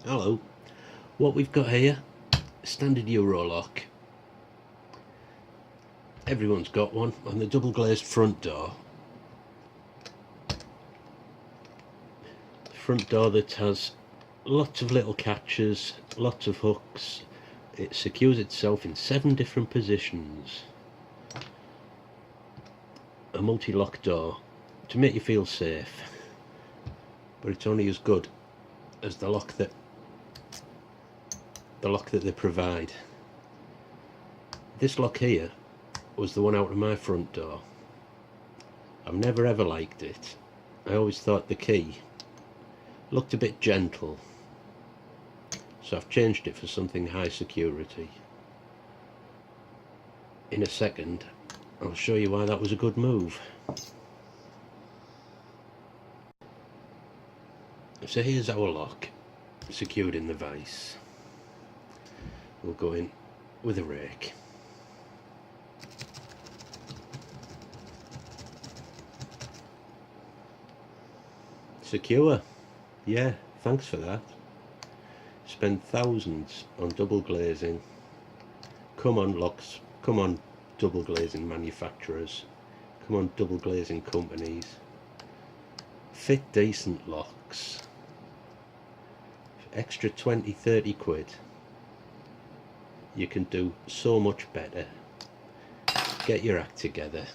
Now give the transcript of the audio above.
Hello. What we've got here, standard Euro lock. Everyone's got one on the double glazed front door. Front door that has lots of little catches, lots of hooks. It secures itself in 7 different positions. A multi-lock door to make you feel safe, but it's only as good as the lock that they provide. This lock here was the one out of my front door. I've never ever liked it. I always thought the key looked a bit gentle, so I've changed it for something high security. In a second I'll show you why that was a good move. So here's our lock, secured in the vise. We'll go in with a rake. Secure. Yeah, thanks for that. Spend thousands on double glazing. Come on locks, come on double glazing manufacturers, come on double glazing companies. Fit decent locks. For extra 20-30 quid you can do so much better. Get your act together.